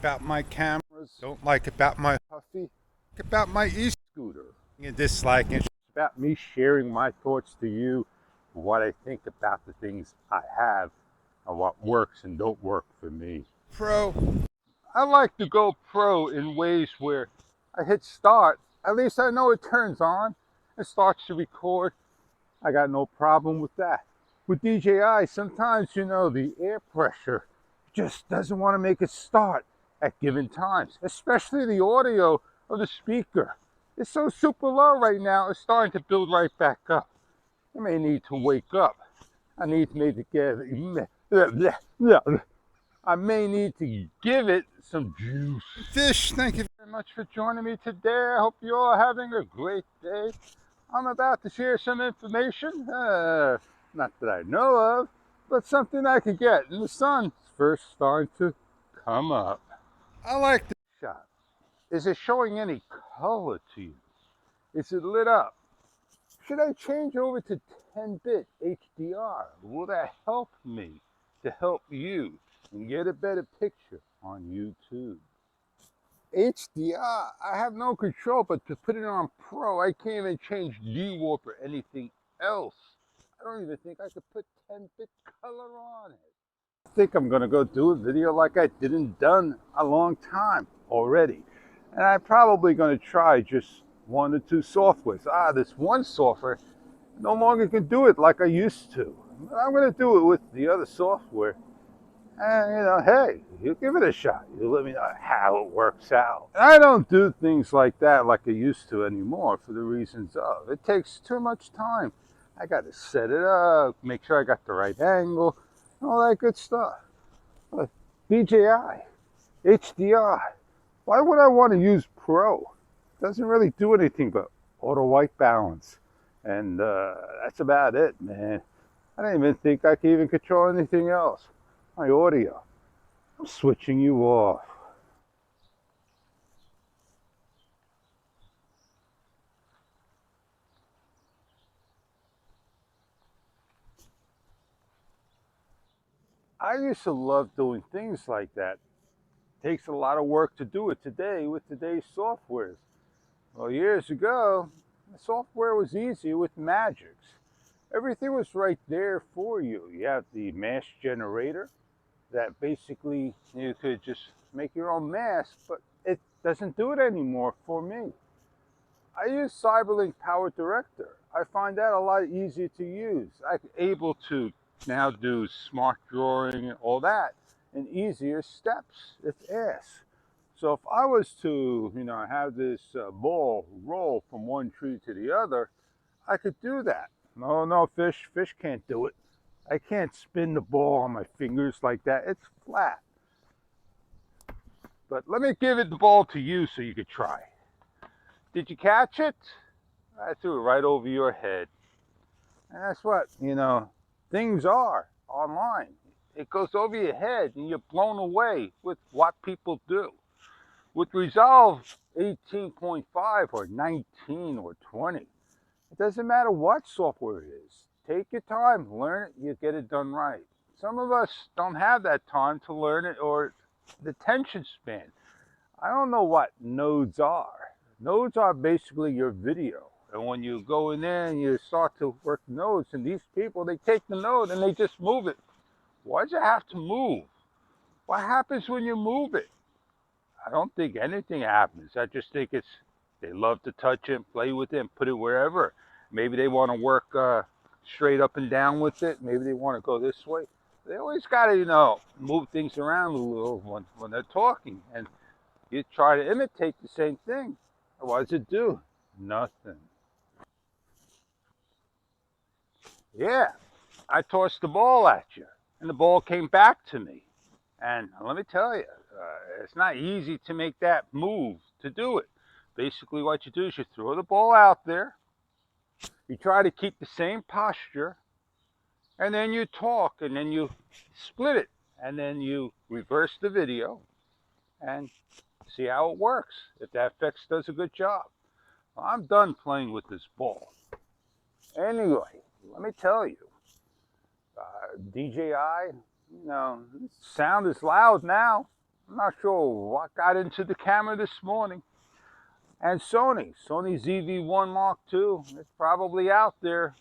About my cameras, don't like about my Huffy, about my e-scooter. You dislike it. It's about me sharing my thoughts to you, what I think about the things I have and what works and don't work for me. Pro. I like to go pro in ways where I hit start, at least I know it turns on and starts to record. I got no problem with that. With DJI, sometimes, the air pressure just doesn't want to make it start at given times, especially the audio of the speaker. It's so super low right now, it's starting to build right back up. I may need to wake up. I need to maybe I may need to give it some juice. Fish, thank you very much for joining me today. I hope you're all having a great day. I'm about to share some information, not that I know of, but something I could get. And the sun's first starting to come up. I like the shot. Is it showing any color to you? Is it lit up? Should I change over to 10-bit HDR? Will that help me to help you and get a better picture on YouTube? HDR, I have no control, but to put it on Pro, I can't even change D-Warp or anything else. I don't even think I could put 10-bit color on it. I think I'm gonna go do a video like I didn't done a long time already. And I'm probably gonna try just one or two softwares. This one software no longer can do it like I used to. I'm gonna do it with the other software. And, hey, you give it a shot. You let me know how it works out. I don't do things like that like I used to anymore for the reasons of it takes too much time. I got to set it up, make sure I got the right angle, all that good stuff. But DJI, HDR, why would I want to use Pro? It doesn't really do anything but auto white balance. And that's about it, man. I don't even think I can even control anything else. My audio. I'm switching you off. I used to love doing things like that. It takes a lot of work to do it today with today's softwares. Well, years ago, the software was easy with Magics. Everything was right there for you. You have the mask generator that basically you could just make your own mask, but it doesn't do it anymore for me. I use Cyberlink Power Director. I find that a lot easier to use. I'm able to now do smart drawing and all that in easier steps. It's asked. So if I was to, have this ball roll from one tree to the other, I could do that. No, fish can't do it. I can't spin the ball on my fingers like that. It's flat. But let me give it the ball to you so you could try. Did you catch it? I threw it right over your head. And that's what, things are online. It goes over your head and you're blown away with what people do. With Resolve 18.5 or 19 or 20, it doesn't matter what software it is. Take your time, learn it, you get it done right. Some of us don't have that time to learn it or the attention span. I don't know what nodes are. Nodes are basically your video. And when you go in there and you start to work nodes, and these people, they take the node and they just move it. Why does it have to move? What happens when you move it? I don't think anything happens. I just think they love to touch it, play with it, and put it wherever. Maybe they want to work straight up and down with it. Maybe they want to go this way. They always got to, move things around a little when they're talking. And you try to imitate the same thing. What does it do? Nothing. Yeah, I tossed the ball at you, and the ball came back to me. And let me tell you, it's not easy to make that move to do it. Basically, what you do is you throw the ball out there, you try to keep the same posture, and then you talk, and then you split it, and then you reverse the video and see how it works, if that FX does a good job. Well, I'm done playing with this ball. Anyway, let me tell you, DJI, sound is loud now. I'm not sure what got into the camera this morning. And Sony ZV-1 Mark II, it's probably out there.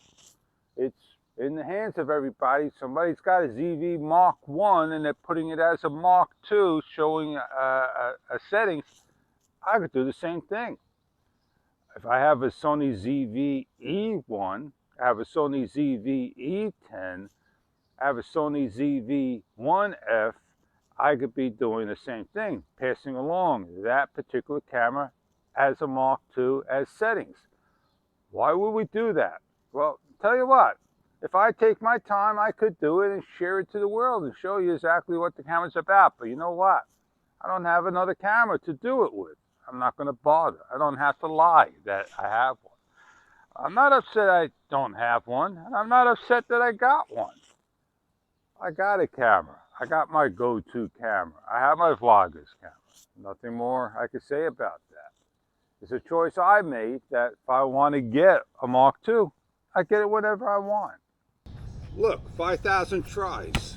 It's in the hands of everybody. Somebody's got a ZV Mark I and they're putting it as a Mark II, showing a settings. I could do the same thing. If I have a Sony ZV-E1, I have a Sony ZV-E10, I have a Sony ZV-1F, I could be doing the same thing, passing along that particular camera as a Mark II as settings. Why would we do that? Well, tell you what, if I take my time, I could do it and share it to the world and show you exactly what the camera's about. But you know what? I don't have another camera to do it with. I'm not going to bother. I don't have to lie that I have one. I'm not upset I don't have one, and I'm not upset that I got one. I got a camera. I got my go-to camera. I have my vlogger's camera. Nothing more I could say about that. It's a choice I made that if I want to get a Mark II, I get it whenever I want. Look, 5,000 tries.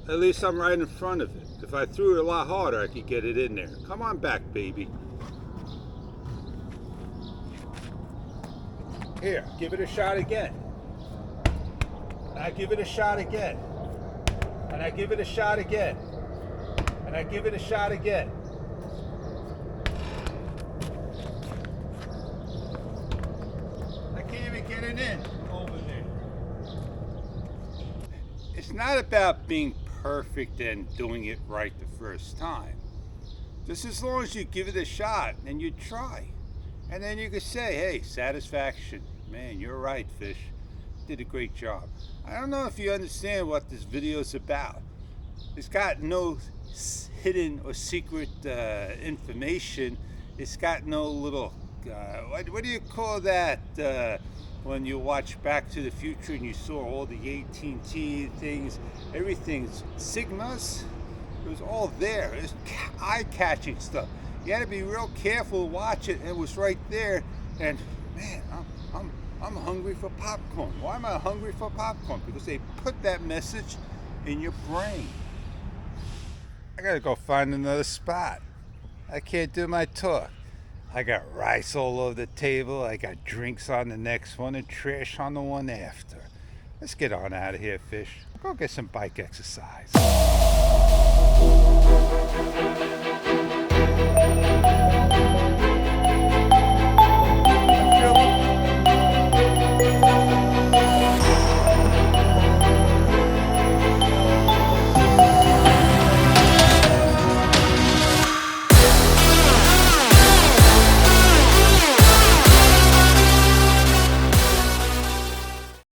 At least I'm right in front of it. If I threw it a lot harder, I could get it in there. Come on back, baby. Here, give it a shot again. And I give it a shot again. And I give it a shot again. And I give it a shot again. I can't even get it in over there. It's not about being perfect and doing it right the first time. Just as long as you give it a shot and you try. And then you can say, hey, satisfaction. Man, you're right, Fish. Did a great job. I don't know if you understand what this video is about. It's got no hidden or secret information. It's got no little, what do you call that? When you watch Back to the Future and you saw all the AT&T things, everything's Sigmas. It was all there. It was eye-catching stuff. You had to be real careful to watch it. It was right there, and man, I'm hungry for popcorn. Why am I hungry for popcorn? Because they put that message in your brain. I gotta go find another spot. I can't do my talk. I got rice all over the table, I got drinks on the next one, and trash on the one after. Let's get on out of here, Fish. Go get some bike exercise.